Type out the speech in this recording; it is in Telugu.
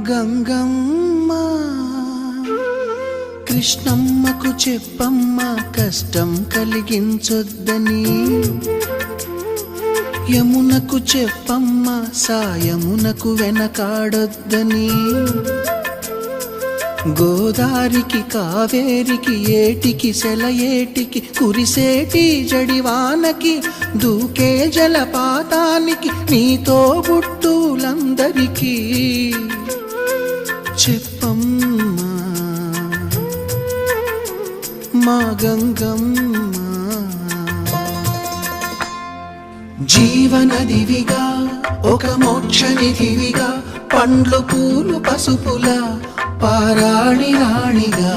గంగమ్మ కృష్ణమ్మకు చెప్పమ్మ కష్టం కలిగించొద్దని, యమునకు చెప్పమ్మ సాయమునకు వెనకాడొద్దని, గోదారికి కావేరికి ఏటికి సెలయేటికి కురిసేటి జడివానకి దూకే జలపాతానికి నీతో బుట్టులందరికీ చెప్పమ్మా మా గంగమ్మ. జీవనదివిగా ఒక మోక్షనిధివిగా పండ్లు పూలు పసుపుల పారాణి రాణిగా